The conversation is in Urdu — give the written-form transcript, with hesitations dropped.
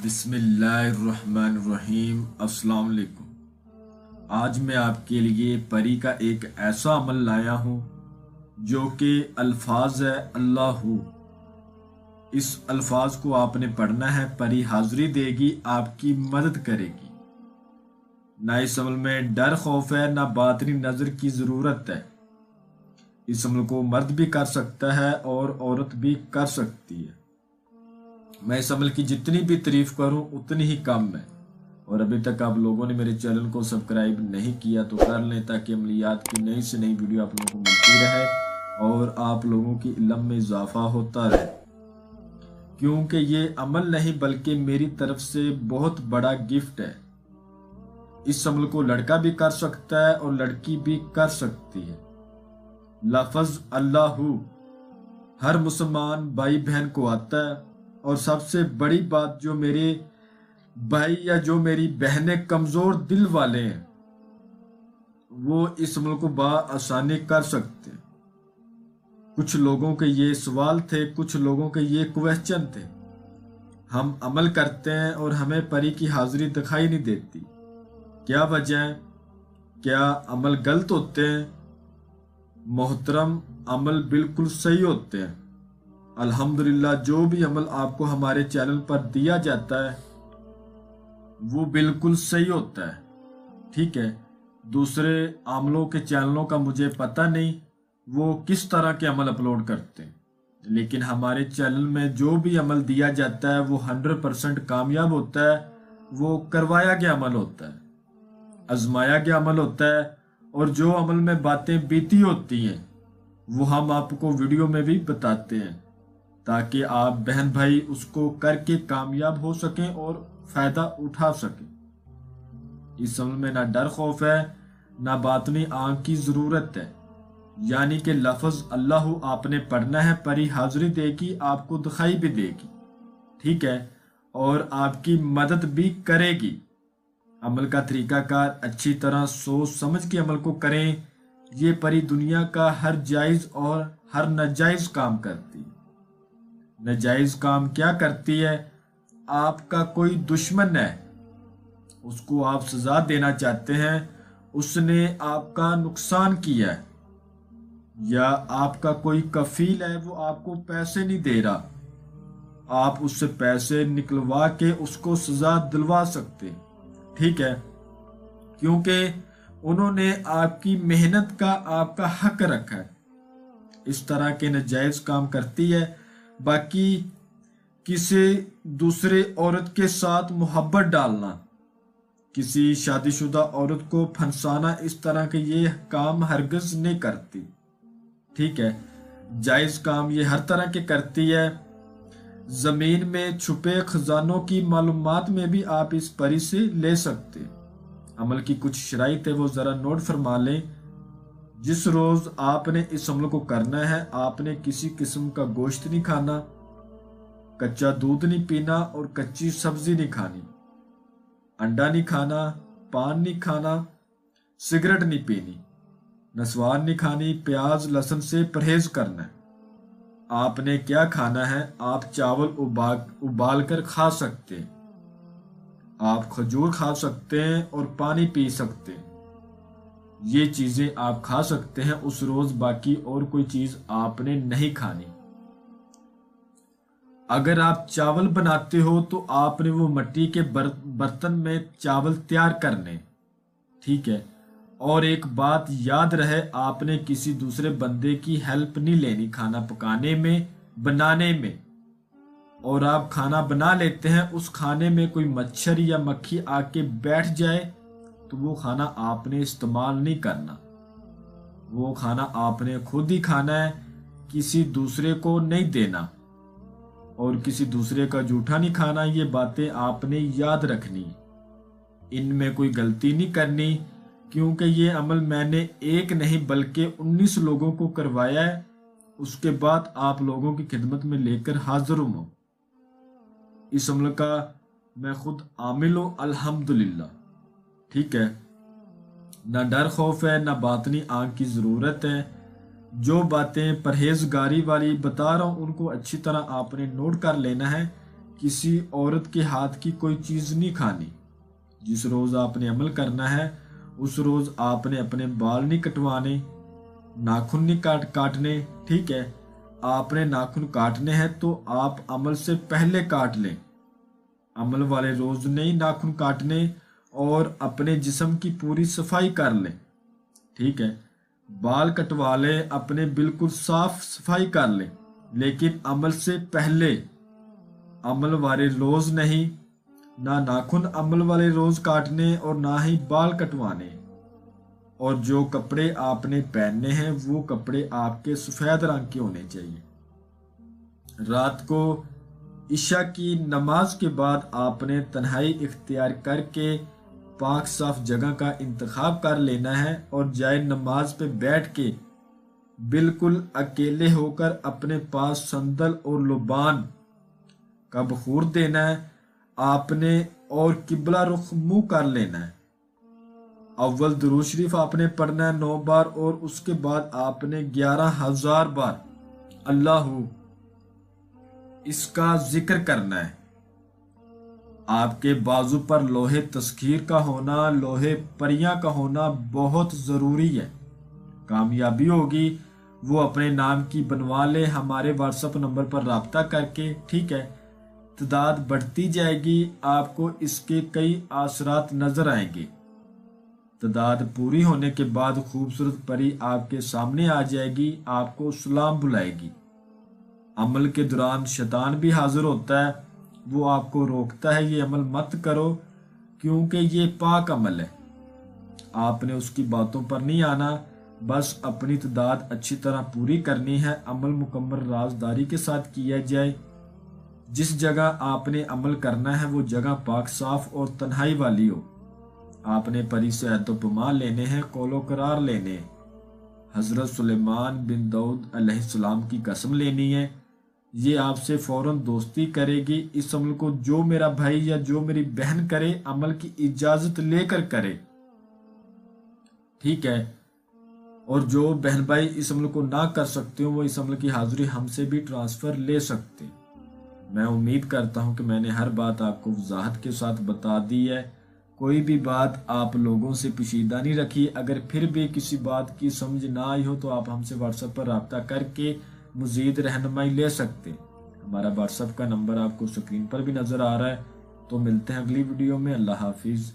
بسم اللہ الرحمن الرحیم۔ السلام علیکم۔ آج میں آپ کے لیے پری کا ایک ایسا عمل لایا ہوں جو کہ الفاظ ہے اللہ۔ اس الفاظ کو آپ نے پڑھنا ہے، پری حاضری دے گی، آپ کی مدد کرے گی۔ نہ اس عمل میں ڈر خوف ہے، نہ باطنی نظر کی ضرورت ہے۔ اس عمل کو مرد بھی کر سکتا ہے اور عورت بھی کر سکتی ہے۔ میں اس عمل کی جتنی بھی تعریف کروں اتنی ہی کم ہے، اور ابھی تک آپ لوگوں نے میرے چینل کو سبسکرائب نہیں کیا تو کر لیں، تاکہ عملیات کی نئی سے نئی ویڈیو آپ لوگوں کو ملتی رہے اور آپ لوگوں کی علم میں اضافہ ہوتا رہے، کیونکہ یہ عمل نہیں بلکہ میری طرف سے بہت بڑا گفٹ ہے۔ اس عمل کو لڑکا بھی کر سکتا ہے اور لڑکی بھی کر سکتی ہے۔ لفظ اللہ ہر مسلمان بھائی بہن کو آتا ہے، اور سب سے بڑی بات، جو میرے بھائی یا جو میری بہنیں کمزور دل والے ہیں وہ اس عمل کو بآسانی کر سکتے ہیں۔ کچھ لوگوں کے یہ سوال تھے، کچھ لوگوں کے یہ کویسچن تھے۔ ہم عمل کرتے ہیں اور ہمیں پری کی حاضری دکھائی نہیں دیتی، کیا وجہ ہے؟ کیا عمل غلط ہوتے ہیں؟ محترم، عمل بالکل صحیح ہوتے ہیں۔ الحمدللہ، جو بھی عمل آپ کو ہمارے چینل پر دیا جاتا ہے وہ بالکل صحیح ہوتا ہے، ٹھیک ہے۔ دوسرے عاملوں کے چینلوں کا مجھے پتہ نہیں وہ کس طرح کے عمل اپلوڈ کرتے ہیں، لیکن ہمارے چینل میں جو بھی عمل دیا جاتا ہے وہ 100% کامیاب ہوتا ہے۔ وہ کروایا گیا عمل ہوتا ہے، آزمایا گیا عمل ہوتا ہے، اور جو عمل میں باتیں بیتی ہوتی ہیں وہ ہم آپ کو ویڈیو میں بھی بتاتے ہیں، تاکہ آپ بہن بھائی اس کو کر کے کامیاب ہو سکیں اور فائدہ اٹھا سکیں۔ اس عمل میں نہ ڈر خوف ہے، نہ باطنی آنکھ کی ضرورت ہے، یعنی کہ لفظ اللہ آپ نے پڑھنا ہے، پری حاضری دے گی، آپ کو دکھائی بھی دے گی، ٹھیک ہے، اور آپ کی مدد بھی کرے گی۔ عمل کا طریقہ کار اچھی طرح سوچ سمجھ کے عمل کو کریں۔ یہ پری دنیا کا ہر جائز اور ہر ناجائز کام کرتی ہے۔ ناجائز کام کیا کرتی ہے؟ آپ کا کوئی دشمن ہے، اس کو آپ سزا دینا چاہتے ہیں، اس نے آپ کا نقصان کیا ہے، یا آپ کا کوئی کفیل ہے وہ آپ کو پیسے نہیں دے رہا، آپ اس سے پیسے نکلوا کے اس کو سزا دلوا سکتے، ٹھیک ہے، کیونکہ انہوں نے آپ کی محنت کا آپ کا حق رکھا ہے۔ اس طرح کے ناجائز کام کرتی ہے۔ باقی کسی دوسرے عورت کے ساتھ محبت ڈالنا، کسی شادی شدہ عورت کو پھنسانا، اس طرح کے یہ کام ہرگز نہیں کرتی، ٹھیک ہے۔ جائز کام یہ ہر طرح کے کرتی ہے۔ زمین میں چھپے خزانوں کی معلومات میں بھی آپ اس پری سے لے سکتے۔ عمل کی کچھ شرائط ہے، وہ ذرا نوٹ فرما لیں۔ جس روز آپ نے اس عمل کو کرنا ہے، آپ نے کسی قسم کا گوشت نہیں کھانا، کچا دودھ نہیں پینا اور کچی سبزی نہیں کھانی، انڈا نہیں کھانا، پان نہیں کھانا، سگریٹ نہیں پینی، نسوان نہیں کھانی، پیاز لہسن سے پرہیز کرنا ہے۔ آپ نے کیا کھانا ہے؟ آپ چاول ابال کر کھا سکتے ہیں، آپ کھجور کھا سکتے ہیں اور پانی پی سکتے ہیں، یہ چیزیں آپ کھا سکتے ہیں اس روز، باقی اور کوئی چیز آپ نے نہیں کھانی۔ اگر آپ چاول بناتے ہو تو آپ نے وہ مٹی کے برتن میں چاول تیار کرنے، ٹھیک ہے، اور ایک بات یاد رہے، آپ نے کسی دوسرے بندے کی ہیلپ نہیں لینی کھانا پکانے میں، بنانے میں۔ اور آپ کھانا بنا لیتے ہیں، اس کھانے میں کوئی مچھر یا مکھی آ کے بیٹھ جائے تو وہ کھانا آپ نے استعمال نہیں کرنا، وہ کھانا آپ نے خود ہی کھانا ہے، کسی دوسرے کو نہیں دینا، اور کسی دوسرے کا جھوٹا نہیں کھانا۔ یہ باتیں آپ نے یاد رکھنی، ان میں کوئی غلطی نہیں کرنی، کیونکہ یہ عمل میں نے ایک نہیں بلکہ 19 لوگوں کو کروایا ہے۔ اس کے بعد آپ لوگوں کی خدمت میں لے کر حاضر ہوں۔ اس عمل کا میں خود عامل ہوں، الحمدللہ، ٹھیک ہے۔ نہ ڈر خوف ہے، نہ باطنی آنکھ کی ضرورت ہے۔ جو باتیں پرہیزگاری والی بتا رہا ہوں ان کو اچھی طرح آپ نے نوٹ کر لینا ہے، کسی عورت کے ہاتھ کی کوئی چیز نہیں کھانی۔ جس روز آپ نے عمل کرنا ہے اس روز آپ نے اپنے بال نہیں کٹوانے، ناخن نہیں کاٹنے، ٹھیک ہے؟ آپ نے ناخن کاٹنے ہیں تو آپ عمل سے پہلے کاٹ لیں، عمل والے روز نہیں ناخن کاٹنے، اور اپنے جسم کی پوری صفائی کر لیں، ٹھیک ہے؟ بال کٹوا لیں، اپنے بالکل صاف صفائی کر لیں، لیکن عمل سے پہلے عمل والے روز نہیں، نہ ناخن عمل والے روز کاٹنے اور نہ ہی بال کٹوانے۔ اور جو کپڑے آپ نے پہننے ہیں وہ کپڑے آپ کے سفید رنگ کے ہونے چاہیے۔ رات کو عشاء کی نماز کے بعد آپ نے تنہائی اختیار کر کے پاک صاف جگہ کا انتخاب کر لینا ہے اور جائے نماز پہ بیٹھ کے بالکل اکیلے ہو کر اپنے پاس صندل اور لبان کا بخور دینا ہے آپ نے، اور قبلہ رخ منہ کر لینا ہے۔ اول درود شریف آپ نے پڑھنا ہے 9 بار، اور اس کے بعد آپ نے 11,000 بار اللہ اس کا ذکر کرنا ہے۔ آپ کے بازو پر لوہے تسخیر کا ہونا، لوہے پریاں کا ہونا بہت ضروری ہے۔ کامیابی ہوگی وہ اپنے نام کی بنوا لے ہمارے واٹس ایپ نمبر پر رابطہ کر کے، ٹھیک ہے؟ تعداد بڑھتی جائے گی، آپ کو اس کے کئی اثرات نظر آئیں گے۔ تعداد پوری ہونے کے بعد خوبصورت پری آپ کے سامنے آ جائے گی، آپ کو سلام بلائے گی۔ عمل کے دوران شیطان بھی حاضر ہوتا ہے، وہ آپ کو روکتا ہے یہ عمل مت کرو کیونکہ یہ پاک عمل ہے۔ آپ نے اس کی باتوں پر نہیں آنا، بس اپنی تعداد اچھی طرح پوری کرنی ہے، عمل مکمل رازداری کے ساتھ کیا جائے۔ جس جگہ آپ نے عمل کرنا ہے وہ جگہ پاک صاف اور تنہائی والی ہو۔ آپ نے پری سے عہد و پیمان لینے ہیں، قول و قرار لینے ہیں۔ حضرت سلیمان بن داؤد علیہ السلام کی قسم لینی ہے، یہ آپ سے فوراً دوستی کرے گی۔ اس عمل کو جو میرا بھائی یا جو میری بہن کرے عمل کی اجازت لے کر کرے، ٹھیک ہے؟ اور جو بہن بھائی اس عمل کو نہ کر سکتے ہو وہ اس عمل کی حاضری ہم سے بھی ٹرانسفر لے سکتے۔ میں امید کرتا ہوں کہ میں نے ہر بات آپ کو وضاحت کے ساتھ بتا دی ہے، کوئی بھی بات آپ لوگوں سے پوشیدہ نہیں رکھی۔ اگر پھر بھی کسی بات کی سمجھ نہ آئی ہو تو آپ ہم سے واٹس ایپ پر رابطہ کر کے مزید رہنمائی لے سکتے۔ ہمارا واٹس ایپ کا نمبر آپ کو سکرین پر بھی نظر آ رہا ہے۔ تو ملتے ہیں اگلی ویڈیو میں، اللہ حافظ۔